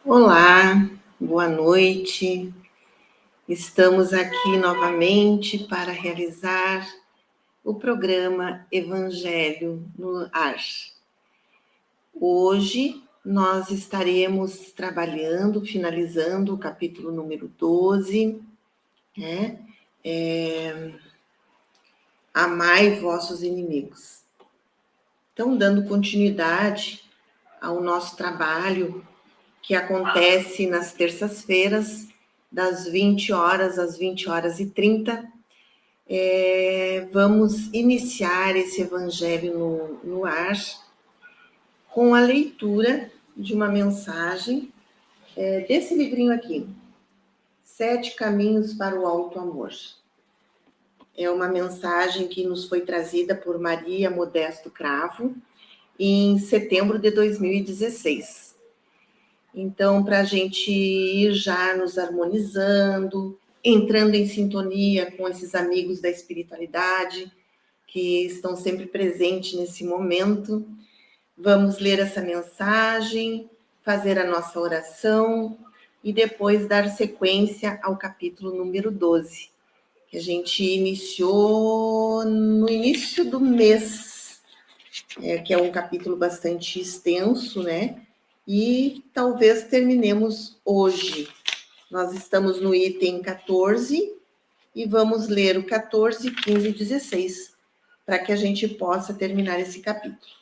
Olá, boa noite. Estamos aqui novamente para realizar o programa Evangelho no Ar. Hoje nós estaremos trabalhando, finalizando o capítulo número 12, né? Amai vossos inimigos. Então, dando continuidade ao nosso trabalho que acontece nas terças-feiras, das 20 horas às 20 horas e 30. Vamos iniciar esse evangelho no ar com a leitura de uma mensagem desse livrinho aqui, Sete Caminhos para o Alto Amor. É uma mensagem que nos foi trazida por Maria Modesto Cravo em setembro de 2016. Então, para a gente ir já nos harmonizando, entrando em sintonia com esses amigos da espiritualidade que estão sempre presentes nesse momento, vamos ler essa mensagem, fazer a nossa oração e depois dar sequência ao capítulo número 12, que a gente iniciou no início do mês, que é um capítulo bastante extenso, né? E talvez terminemos hoje. Nós estamos no item 14 e vamos ler o 14, 15 e 16 para que a gente possa terminar esse capítulo.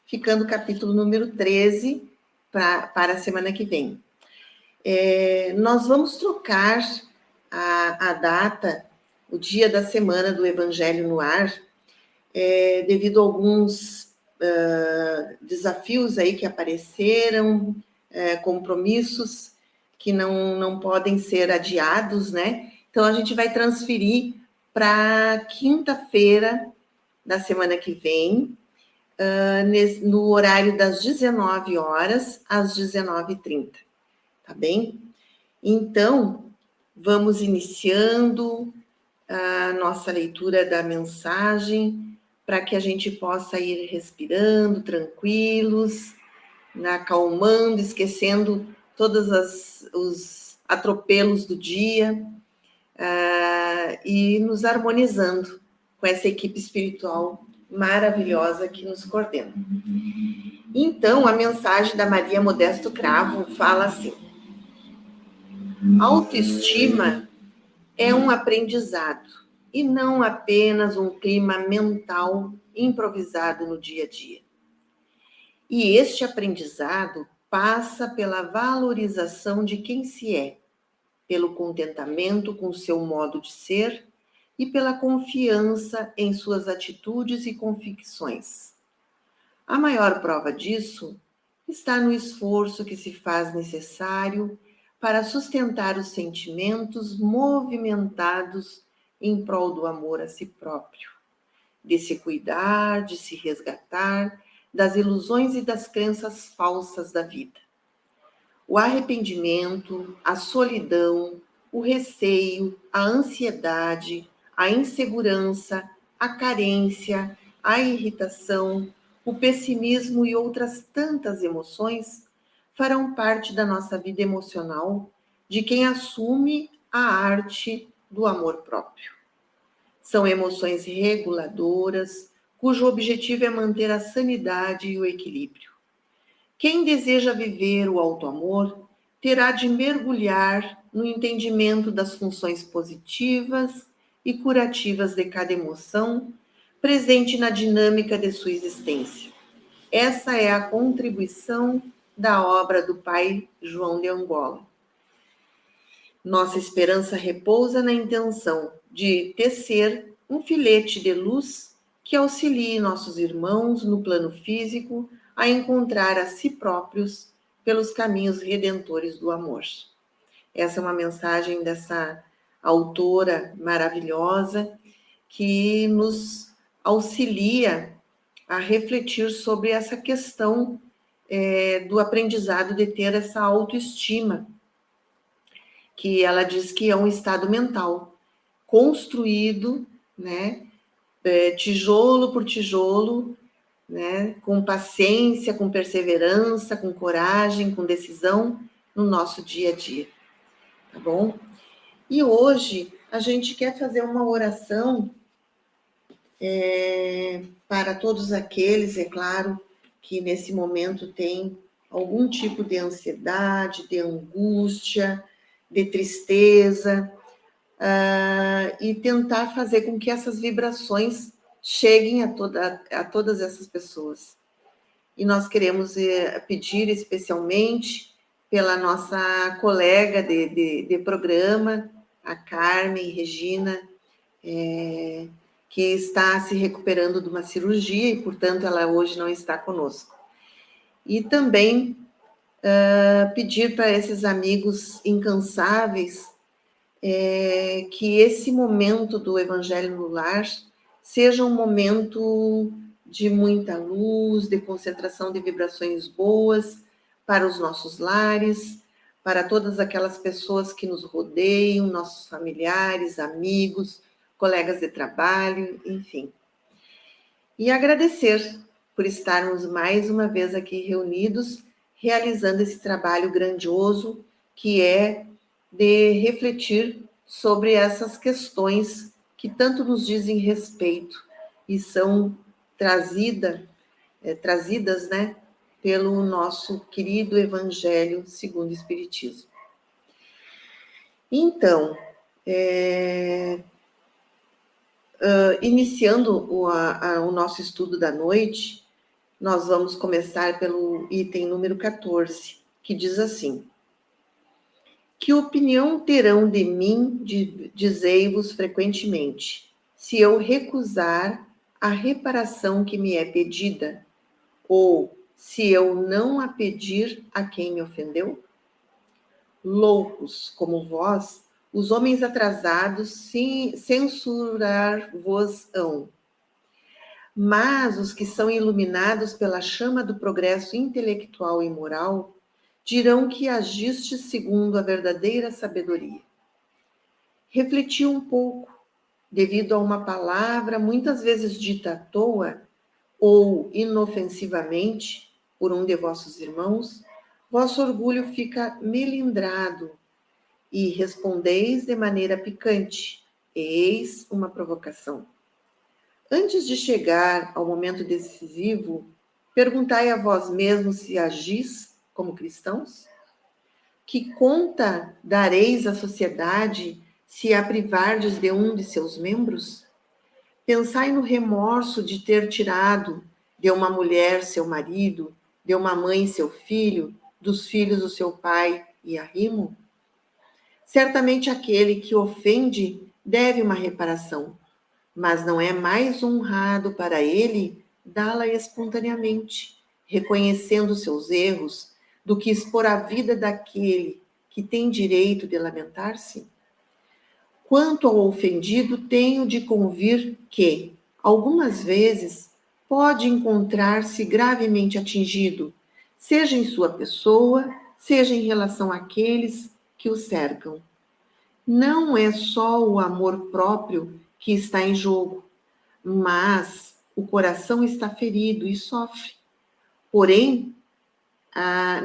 Ficando o capítulo número 13 para a semana que vem. Nós vamos trocar a data, o dia da semana do Evangelho no Ar, devido a alguns desafios aí que apareceram, compromissos que não podem ser adiados, né? Então, a gente vai transferir para quinta-feira da semana que vem, no horário das 19 horas às 19h30, tá bem? Então, vamos iniciando a nossa leitura da mensagem, para que a gente possa ir respirando, tranquilos, acalmando, esquecendo todos os atropelos do dia, e nos harmonizando com essa equipe espiritual maravilhosa que nos coordena. Então, a mensagem da Maria Modesto Cravo fala assim: autoestima é um aprendizado e não apenas um clima mental improvisado no dia a dia. E este aprendizado passa pela valorização de quem se é, pelo contentamento com seu modo de ser e pela confiança em suas atitudes e convicções. A maior prova disso está no esforço que se faz necessário para sustentar os sentimentos movimentados em prol do amor a si próprio, de se cuidar, de se resgatar das ilusões e das crenças falsas da vida. O arrependimento, a solidão, o receio, a ansiedade, a insegurança, a carência, a irritação, o pessimismo e outras tantas emoções farão parte da nossa vida emocional de quem assume a arte do amor próprio. São emoções reguladoras, cujo objetivo é manter a sanidade e o equilíbrio. Quem deseja viver o auto-amor terá de mergulhar no entendimento das funções positivas e curativas de cada emoção presente na dinâmica de sua existência. Essa é a contribuição da obra do Pai João de Angola. Nossa esperança repousa na intenção de tecer um filete de luz que auxilie nossos irmãos no plano físico a encontrar a si próprios pelos caminhos redentores do amor. Essa é uma mensagem dessa autora maravilhosa que nos auxilia a refletir sobre essa questão do aprendizado de ter essa autoestima, que ela diz que é um estado mental construído, né, tijolo por tijolo, né, com paciência, com perseverança, com coragem, com decisão, no nosso dia a dia, tá bom? E hoje a gente quer fazer uma oração para todos aqueles, é claro, que nesse momento têm algum tipo de ansiedade, de angústia, de tristeza, e tentar fazer com que essas vibrações cheguem a todas essas pessoas. E nós queremos pedir especialmente pela nossa colega de programa, a Carmen Regina, que está se recuperando de uma cirurgia e, portanto, ela hoje não está conosco. E também pedir para esses amigos incansáveis que esse momento do Evangelho no Lar seja um momento de muita luz, de concentração de vibrações boas para os nossos lares, para todas aquelas pessoas que nos rodeiam, nossos familiares, amigos, colegas de trabalho, enfim. E agradecer por estarmos mais uma vez aqui reunidos, realizando esse trabalho grandioso que é de refletir sobre essas questões que tanto nos dizem respeito e são trazidas, né, pelo nosso querido Evangelho segundo o Espiritismo. Então, iniciando o nosso estudo da noite, nós vamos começar pelo item número 14, que diz assim: que opinião terão de mim, dizei-vos frequentemente, se eu recusar a reparação que me é pedida, ou se eu não a pedir a quem me ofendeu? Loucos como vós, os homens atrasados censurar-vos-ão. Mas os que são iluminados pela chama do progresso intelectual e moral dirão que agiste segundo a verdadeira sabedoria. Refleti um pouco, devido a uma palavra muitas vezes dita à toa ou inofensivamente por um de vossos irmãos, vosso orgulho fica melindrado e respondeis de maneira picante. Eis uma provocação. Antes de chegar ao momento decisivo, perguntai a vós mesmos se agis como cristãos? Que conta dareis à sociedade se a privardes de um de seus membros? Pensai no remorso de ter tirado de uma mulher seu marido, de uma mãe seu filho, dos filhos o seu pai e arrimo? Certamente aquele que ofende deve uma reparação, mas não é mais honrado para ele dá-la espontaneamente, reconhecendo seus erros, do que expor a vida daquele que tem direito de lamentar-se? Quanto ao ofendido, tenho de convir que, algumas vezes, pode encontrar-se gravemente atingido, seja em sua pessoa, seja em relação àqueles que o cercam. Não é só o amor próprio que está em jogo, mas o coração está ferido e sofre. Porém,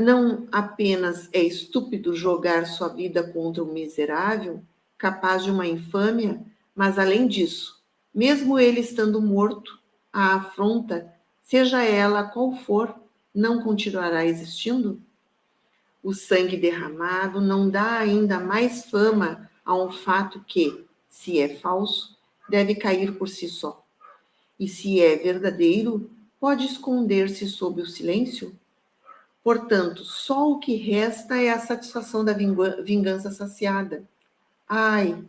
não apenas é estúpido jogar sua vida contra um miserável, capaz de uma infâmia, mas além disso, mesmo ele estando morto, a afronta, seja ela qual for, não continuará existindo? O sangue derramado não dá ainda mais fama a um fato que, se é falso, deve cair por si só. E se é verdadeiro, pode esconder-se sob o silêncio? Portanto, só o que resta é a satisfação da vingança saciada. Ai,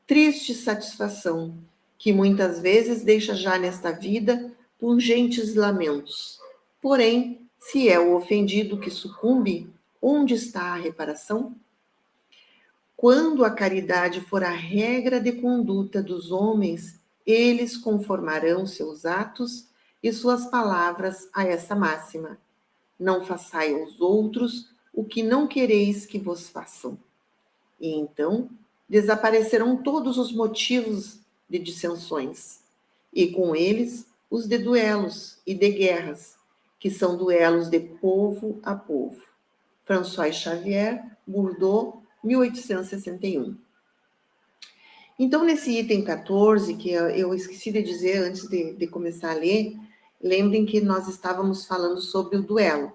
triste satisfação, que muitas vezes deixa já nesta vida pungentes lamentos. Porém, se é o ofendido que sucumbe, onde está a reparação? Quando a caridade for a regra de conduta dos homens, eles conformarão seus atos e suas palavras a essa máxima: não façai aos outros o que não quereis que vos façam. E então desaparecerão todos os motivos de dissensões, e com eles os de duelos e de guerras, que são duelos de povo a povo. François Xavier, Bordeaux, 1861. Então, nesse item 14, que eu esqueci de dizer antes de começar a ler, lembrem que nós estávamos falando sobre o duelo,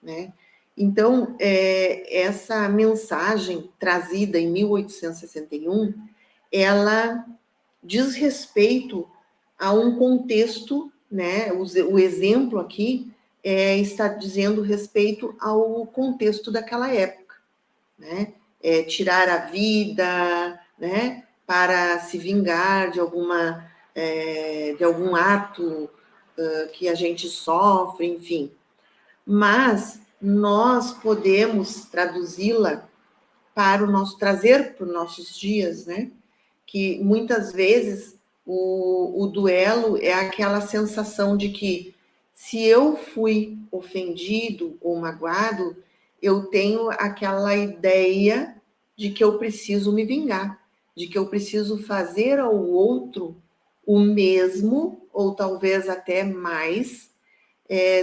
né? Então, essa mensagem trazida em 1861, ela diz respeito a um contexto, né? O exemplo aqui está dizendo respeito ao contexto daquela época, né? Tirar a vida, né? Para se vingar de algum ato que a gente sofre, enfim. Mas nós podemos traduzi-la trazer para os nossos dias, né? Que muitas vezes o duelo é aquela sensação de que se eu fui ofendido ou magoado, eu tenho aquela ideia de que eu preciso me vingar, de que eu preciso fazer ao outro o mesmo, ou talvez até mais,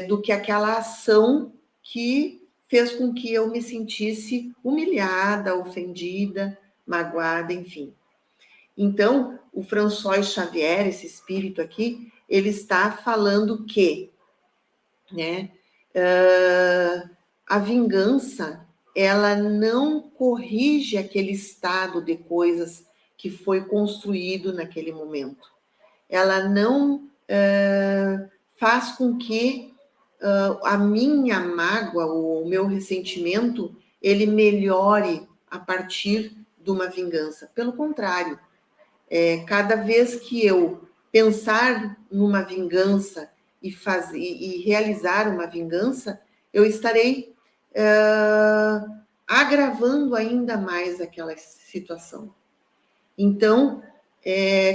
do que aquela ação que fez com que eu me sentisse humilhada, ofendida, magoada, enfim. Então, o François Xavier, esse espírito aqui, ele está falando que, né, a vingança, ela não corrige aquele estado de coisas que foi construído naquele momento. Ela não faz com que a minha mágoa, o meu ressentimento, ele melhore a partir de uma vingança. Pelo contrário, cada vez que eu pensar numa vingança e realizar uma vingança, eu estarei agravando ainda mais aquela situação. Então,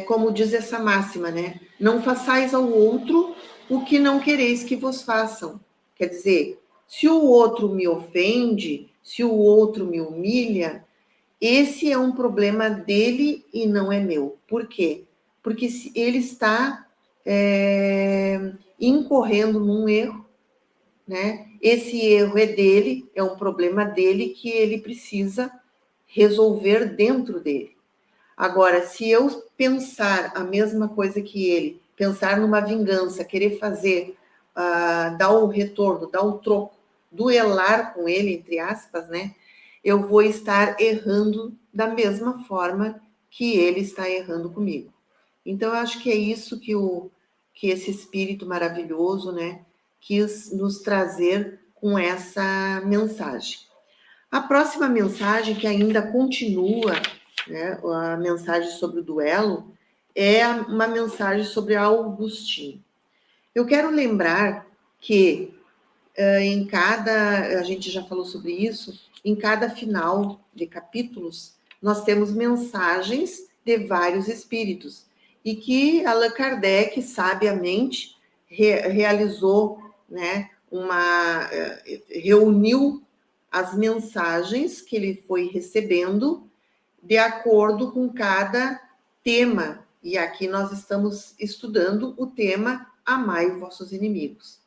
como diz essa máxima, né? Não façais ao outro o que não quereis que vos façam. Quer dizer, se o outro me ofende, se o outro me humilha, esse é um problema dele e não é meu. Por quê? Porque ele está incorrendo num erro, né? Esse erro é dele, é um problema dele que ele precisa resolver dentro dele. Agora, se eu pensar a mesma coisa que ele, pensar numa vingança, querer fazer, dar o retorno, dar o troco, duelar com ele, entre aspas, né? Eu vou estar errando da mesma forma que ele está errando comigo. Então, eu acho que é isso que esse espírito maravilhoso, né, quis nos trazer com essa mensagem. A próxima mensagem, que ainda continua, né, a mensagem sobre o duelo, é uma mensagem sobre Augustinho. Eu quero lembrar que a gente já falou sobre isso, em cada final de capítulos, nós temos mensagens de vários espíritos, e que Allan Kardec, sabiamente, realizou, né, reuniu as mensagens que ele foi recebendo de acordo com cada tema. E aqui nós estamos estudando o tema Amai os vossos inimigos.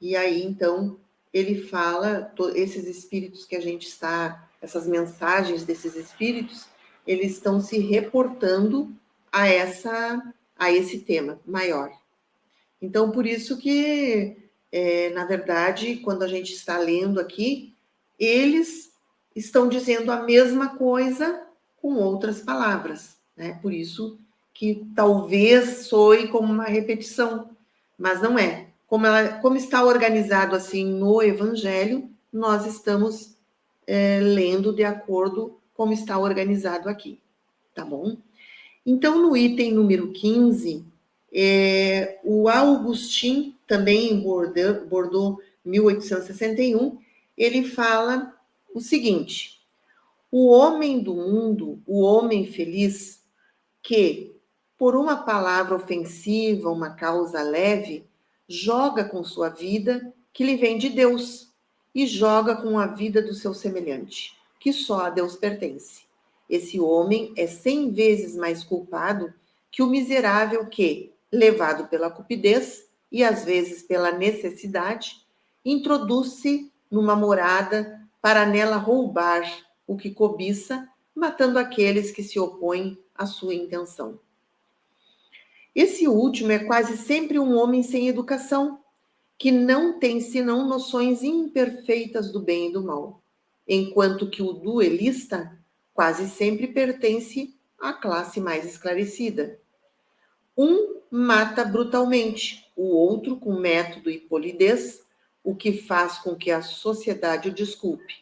E aí, então, ele fala, esses espíritos que a gente está, essas mensagens desses espíritos, eles estão se reportando a esse tema maior. Então, por isso que, na verdade, quando a gente está lendo aqui, eles estão dizendo a mesma coisa com outras palavras, né? Por isso que talvez soe como uma repetição, mas não é. Como está organizado assim no Evangelho, nós estamos lendo de acordo como está organizado aqui, tá bom? Então, no item número 15, o Augustin, também em Bordeaux, 1861, ele fala o seguinte: o homem do mundo, o homem feliz, que, por uma palavra ofensiva, uma causa leve, joga com sua vida, que lhe vem de Deus, e joga com a vida do seu semelhante, que só a Deus pertence. Esse homem é 100 vezes mais culpado que o miserável que, levado pela cupidez e às vezes pela necessidade, introduz-se numa morada para nela roubar o que cobiça, matando aqueles que se opõem à sua intenção. Esse último é quase sempre um homem sem educação, que não tem senão noções imperfeitas do bem e do mal, enquanto que o duelista quase sempre pertence à classe mais esclarecida. Um mata brutalmente, o outro com método e polidez, o que faz com que a sociedade o desculpe.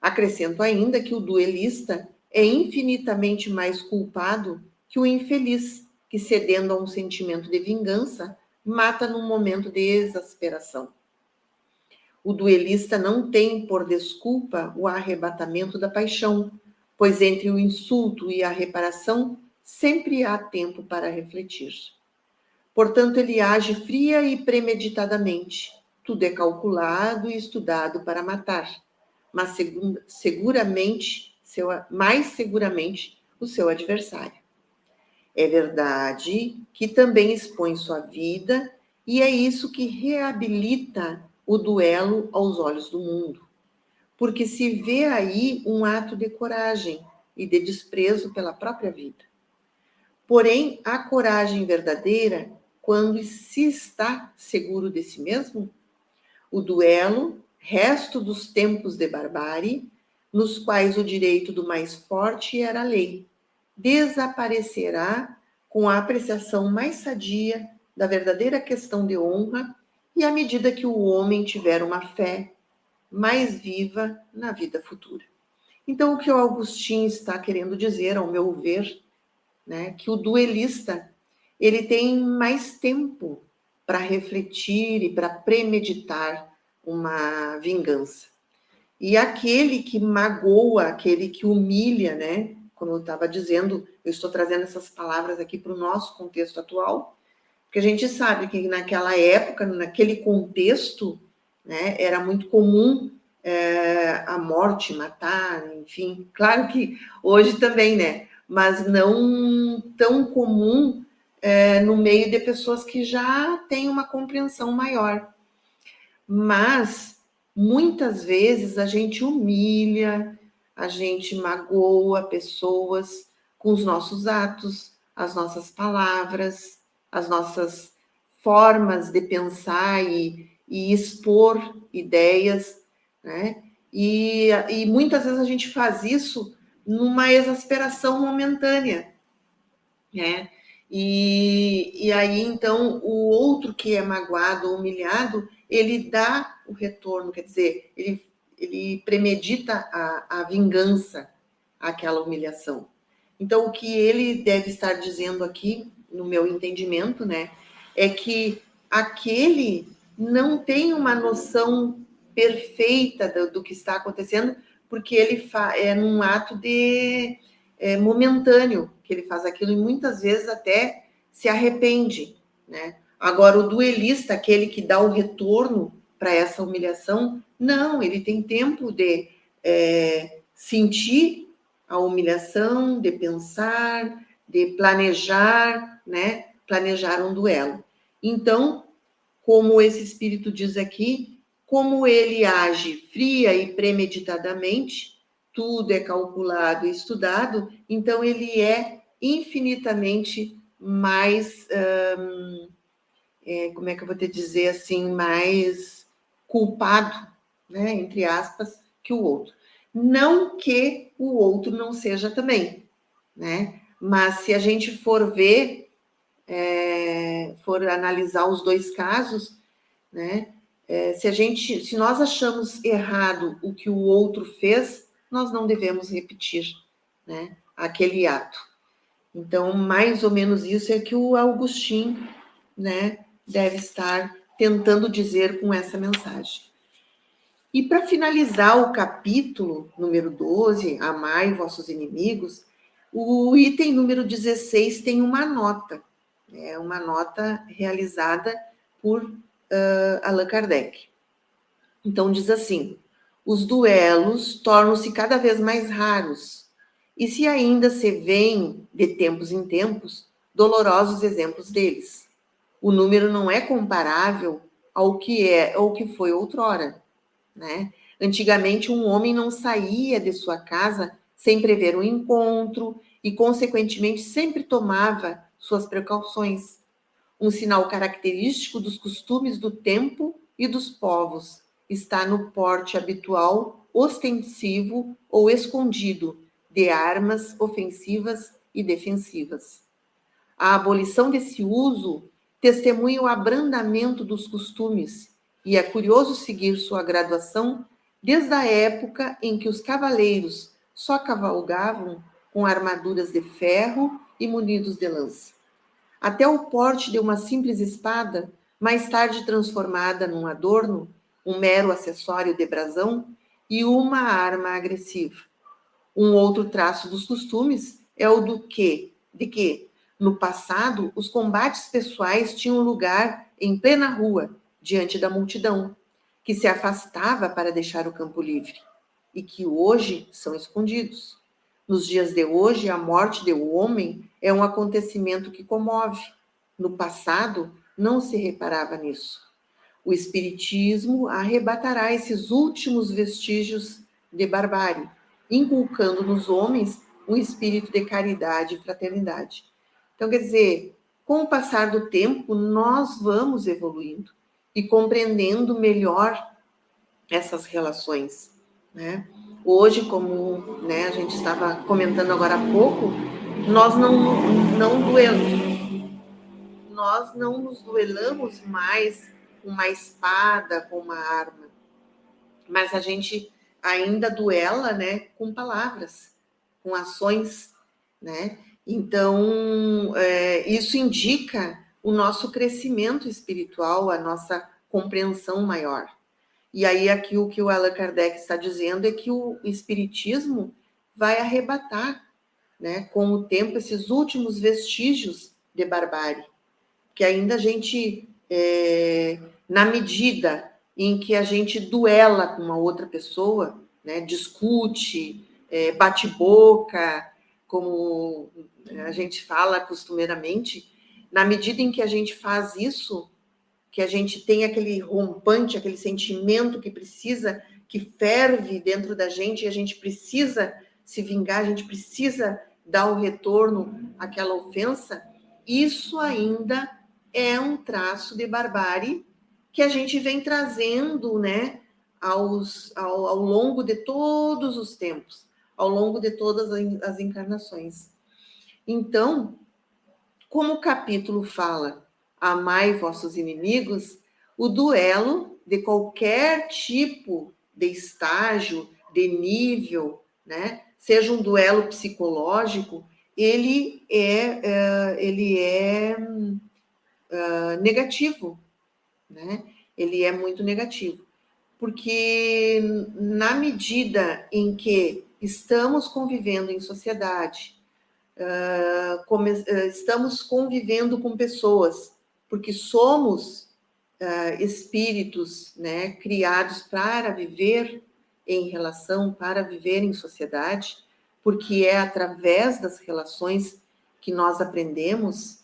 Acrescento ainda que o duelista é infinitamente mais culpado que o infeliz, que, cedendo a um sentimento de vingança, mata num momento de exasperação. O duelista não tem por desculpa o arrebatamento da paixão, pois entre o insulto e a reparação sempre há tempo para refletir. Portanto, ele age fria e premeditadamente. Tudo é calculado e estudado para matar, mas mais seguramente o seu adversário. É verdade que também expõe sua vida, e é isso que reabilita o duelo aos olhos do mundo, porque se vê aí um ato de coragem e de desprezo pela própria vida. Porém, a coragem verdadeira, quando se está seguro de si mesmo, o duelo, resto dos tempos de barbárie, nos quais o direito do mais forte era a lei, desaparecerá com a apreciação mais sadia da verdadeira questão de honra e à medida que o homem tiver uma fé mais viva na vida futura. Então, o que o Agostinho está querendo dizer, ao meu ver, né, que o duelista ele tem mais tempo para refletir e para premeditar uma vingança. E aquele que magoa, aquele que humilha, né? Como eu estava dizendo, eu estou trazendo essas palavras aqui para o nosso contexto atual, porque a gente sabe que naquela época, naquele contexto, né, era muito comum a morte, matar, enfim. Claro que hoje também, né? Mas não tão comum no meio de pessoas que já têm uma compreensão maior. Mas muitas vezes a gente humilha, a gente magoa pessoas com os nossos atos, as nossas palavras, as nossas formas de pensar e expor ideias, né? E muitas vezes a gente faz isso numa exasperação momentânea, né? E aí, então, o outro que é magoado ou humilhado, ele dá o retorno, quer dizer, ele premedita a vingança àquela humilhação. Então, o que ele deve estar dizendo aqui, no meu entendimento, né, é que aquele não tem uma noção perfeita do que está acontecendo, porque ele é num ato momentâneo que ele faz aquilo e muitas vezes até se arrepende, né? Agora, o duelista, aquele que dá o retorno para essa humilhação, não, ele tem tempo de sentir a humilhação, de pensar, de planejar, né? Planejar um duelo. Então, como esse espírito diz aqui, como ele age fria e premeditadamente, tudo é calculado e estudado, então ele é infinitamente mais, como é que eu vou te dizer assim, mais culpado, né, entre aspas, que o outro. Não que o outro não seja também, né? Mas se a gente for ver, for analisar os dois casos, né? Se nós achamos errado o que o outro fez, nós não devemos repetir, né, aquele ato. Então, mais ou menos isso é que o Agostinho, né, deve estar tentando dizer com essa mensagem. E para finalizar o capítulo número 12, Amai vossos inimigos, o item número 16 tem uma nota, uma nota realizada por Allan Kardec. Então diz assim: os duelos tornam-se cada vez mais raros, e se ainda se vêem de tempos em tempos dolorosos exemplos deles. O número não é comparável ao que foi outrora, né? Antigamente, um homem não saía de sua casa sem prever um encontro e, consequentemente, sempre tomava suas precauções. Um sinal característico dos costumes do tempo e dos povos está no porte habitual, ostensivo ou escondido de armas ofensivas e defensivas. A abolição desse uso testemunha o abrandamento dos costumes e é curioso seguir sua graduação desde a época em que os cavaleiros só cavalgavam com armaduras de ferro e munidos de lança, até o porte de uma simples espada, mais tarde transformada num adorno, um mero acessório de brasão e uma arma agressiva. Um outro traço dos costumes é o de que, no passado, os combates pessoais tinham lugar em plena rua, diante da multidão, que se afastava para deixar o campo livre, e que hoje são escondidos. Nos dias de hoje, a morte do homem é um acontecimento que comove. No passado, não se reparava nisso. O Espiritismo arrebatará esses últimos vestígios de barbárie, inculcando nos homens um espírito de caridade e fraternidade. Então, quer dizer, com o passar do tempo, nós vamos evoluindo e compreendendo melhor essas relações, né? Hoje, como, né, a gente estava comentando agora há pouco, nós nós não nos duelamos mais com uma espada, com uma arma, mas a gente ainda duela, né, com palavras, com ações, né? Então, isso indica o nosso crescimento espiritual, a nossa compreensão maior. E aí, aqui o que o Allan Kardec está dizendo é que o Espiritismo vai arrebatar, né, com o tempo, esses últimos vestígios de barbárie, que ainda a gente, na medida em que a gente duela com uma outra pessoa, né, discute, bate boca, como a gente fala costumeiramente, na medida em que a gente faz isso, que a gente tem aquele rompante, aquele sentimento que precisa, que ferve dentro da gente, e a gente precisa se vingar, a gente precisa dar o retorno àquela ofensa, isso ainda é um traço de barbárie que a gente vem trazendo, né, ao longo de todos os tempos, ao longo de todas as encarnações. Então, como o capítulo fala, amai vossos inimigos, o duelo de qualquer tipo de estágio, de nível, né? Seja um duelo psicológico, ele é negativo, né? Ele é muito negativo, porque na medida em que estamos convivendo em sociedade, estamos convivendo com pessoas, porque somos espíritos, né, criados para viver em relação, para viver em sociedade, porque é através das relações que nós aprendemos.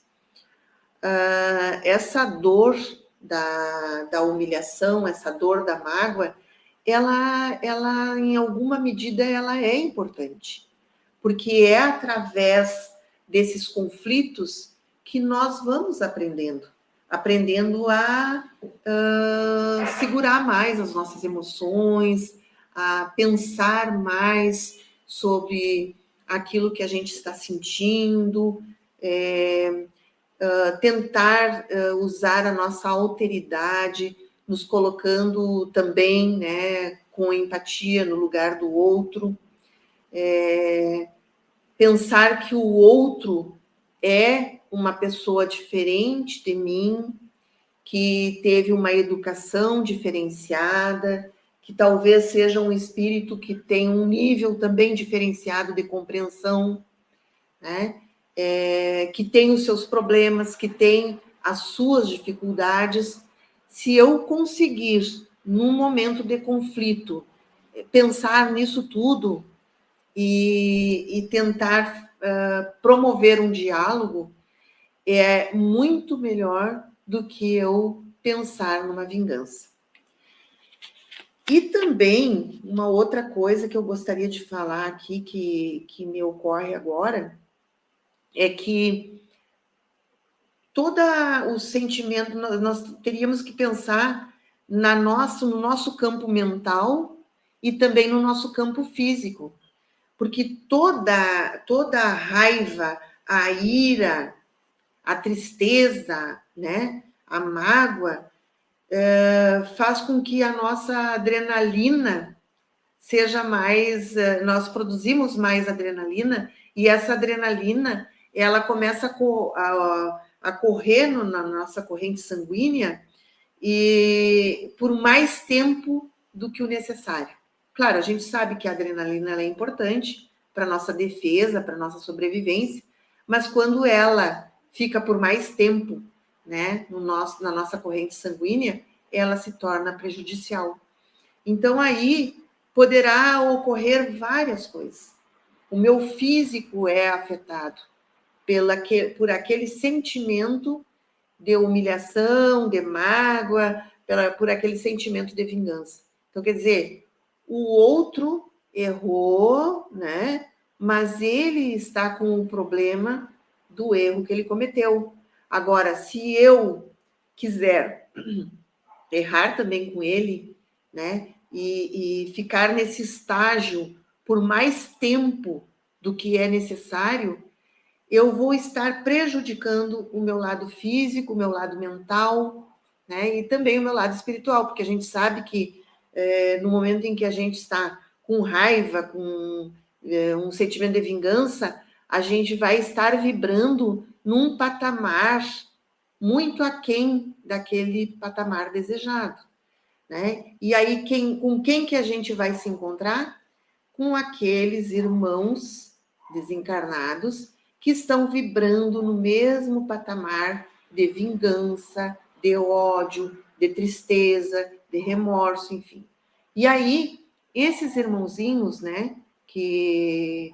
Essa dor da humilhação, essa dor da mágoa, ela, em alguma medida, ela é importante, porque é através desses conflitos que nós vamos aprendendo a segurar mais as nossas emoções, a pensar mais sobre aquilo que a gente está sentindo, tentar usar a nossa alteridade, nos colocando também, né, com empatia no lugar do outro, pensar que o outro é uma pessoa diferente de mim, que teve uma educação diferenciada, que talvez seja um espírito que tem um nível também diferenciado de compreensão, né? Que tem os seus problemas, que tem as suas dificuldades. Se eu conseguir, num momento de conflito, pensar nisso tudo e tentar promover um diálogo, é muito melhor do que eu pensar numa vingança. E também, uma outra coisa que eu gostaria de falar aqui, que me ocorre agora, é que todo o sentimento, nós teríamos que pensar no nosso campo mental e também no nosso campo físico, porque toda a raiva, a ira, a tristeza, né, a mágoa, faz com que a nossa adrenalina seja mais, nós produzimos mais adrenalina e essa adrenalina ela começa a correr na nossa corrente sanguínea e por mais tempo do que o necessário. Claro, a gente sabe que a adrenalina ela é importante para nossa defesa, para nossa sobrevivência, mas quando ela fica por mais tempo, né, na nossa corrente sanguínea, ela se torna prejudicial. Então aí poderá ocorrer várias coisas. O meu físico é afetado por aquele sentimento de humilhação, de mágoa, por aquele sentimento de vingança. Então, quer dizer, o outro errou, né? Mas ele está com o problema do erro que ele cometeu. Agora, se eu quiser errar também com ele, né? E ficar nesse estágio por mais tempo do que é necessário, eu vou estar prejudicando o meu lado físico, o meu lado mental, né? E também o meu lado espiritual, porque a gente sabe que no momento em que a gente está com raiva, com um sentimento de vingança, a gente vai estar vibrando num patamar muito aquém daquele patamar desejado, né? E aí, com quem que a gente vai se encontrar? Com aqueles irmãos desencarnados que estão vibrando no mesmo patamar de vingança, de ódio, de tristeza, de remorso, enfim. E aí, esses irmãozinhos, né, que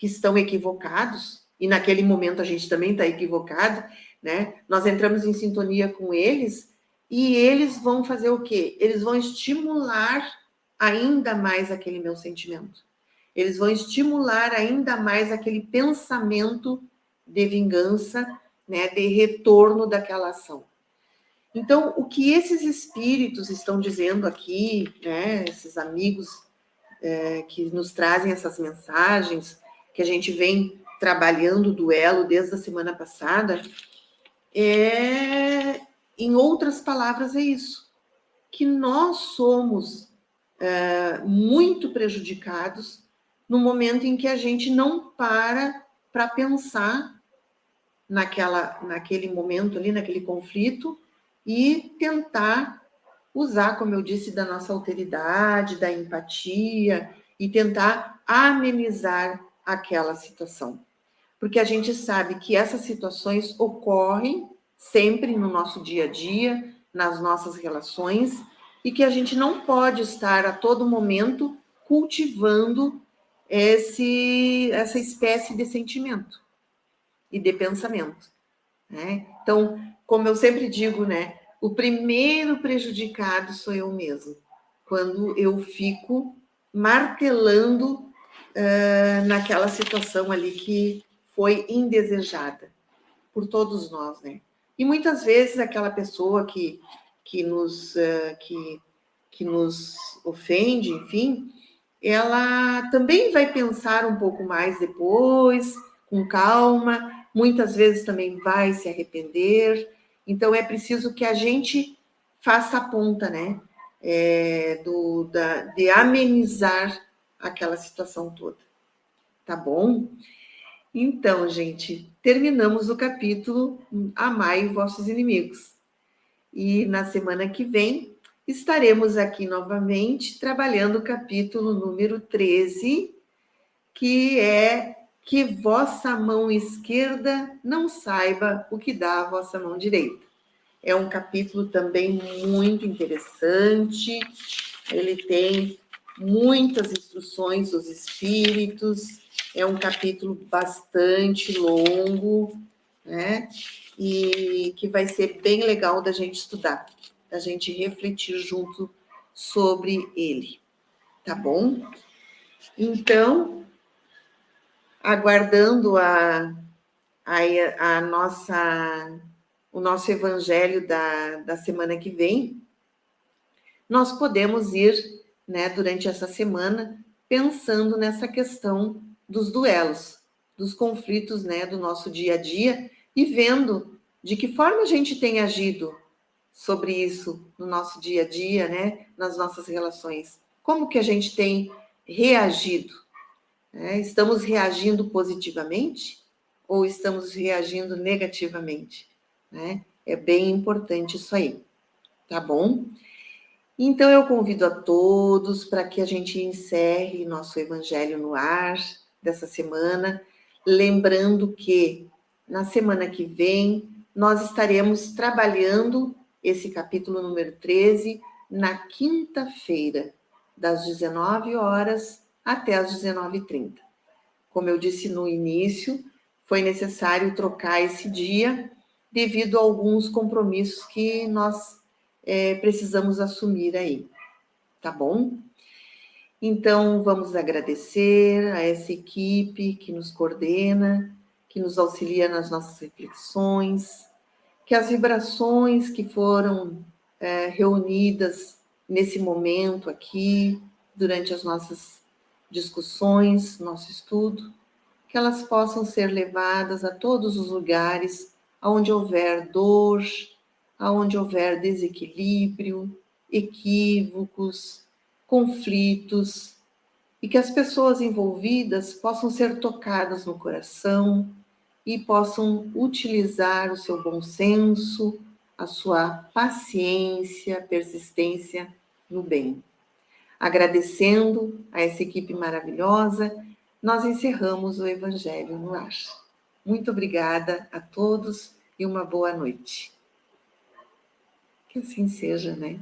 estão equivocados, e naquele momento a gente também está equivocado, né? Nós entramos em sintonia com eles e eles vão fazer o quê? Eles vão estimular ainda mais aquele meu sentimento. Eles vão estimular ainda mais aquele pensamento de vingança, né, de retorno daquela ação. Então, o que esses espíritos estão dizendo aqui, né, esses amigos que nos trazem essas mensagens, que a gente vem trabalhando o duelo desde a semana passada, em outras palavras, é isso, que nós somos muito prejudicados no momento em que a gente não para pensar naquele momento ali, naquele conflito, e tentar usar, como eu disse, da nossa alteridade, da empatia, e tentar amenizar aquela situação. Porque a gente sabe que essas situações ocorrem sempre no nosso dia a dia, nas nossas relações, e que a gente não pode estar a todo momento cultivando essa espécie de sentimento e de pensamento, né? Então, como eu sempre digo, né, o primeiro prejudicado sou eu mesmo, quando eu fico martelando naquela situação ali que foi indesejada por todos nós, né? E muitas vezes aquela pessoa que nos que nos ofende, enfim, ela também vai pensar um pouco mais depois, com calma, muitas vezes também vai se arrepender. Então é preciso que a gente faça a ponta, né? De amenizar aquela situação toda. Tá bom? Então, gente, terminamos o capítulo Amai vossos inimigos. E na semana que vem estaremos aqui novamente trabalhando o capítulo número 13, que é que vossa mão esquerda não saiba o que dá a vossa mão direita. É um capítulo também muito interessante, ele tem muitas instruções dos espíritos, é um capítulo bastante longo, né? E que vai ser bem legal da gente estudar, da gente refletir junto sobre ele, tá bom? Então, aguardando o nosso evangelho da semana que vem, nós podemos ir, né, durante essa semana, pensando nessa questão dos duelos, dos conflitos, né, do nosso dia a dia e vendo de que forma a gente tem agido sobre isso no nosso dia a dia, né, nas nossas relações. Como que a gente tem reagido? Né? Estamos reagindo positivamente ou estamos reagindo negativamente? Né? É bem importante isso aí, tá bom? Então, eu convido a todos para que a gente encerre nosso Evangelho no Ar dessa semana, lembrando que na semana que vem nós estaremos trabalhando esse capítulo número 13 na quinta-feira, das 19 horas até as 19h30. Como eu disse no início, foi necessário trocar esse dia devido a alguns compromissos que nós precisamos assumir aí, tá bom? Então, vamos agradecer a essa equipe que nos coordena, que nos auxilia nas nossas reflexões, que as vibrações que foram reunidas nesse momento aqui, durante as nossas discussões, nosso estudo, que elas possam ser levadas a todos os lugares onde houver dor, aonde houver desequilíbrio, equívocos, conflitos, e que as pessoas envolvidas possam ser tocadas no coração e possam utilizar o seu bom senso, a sua paciência, persistência no bem. Agradecendo a essa equipe maravilhosa, nós encerramos o Evangelho no Ar. Muito obrigada a todos e uma boa noite. Que assim seja, né?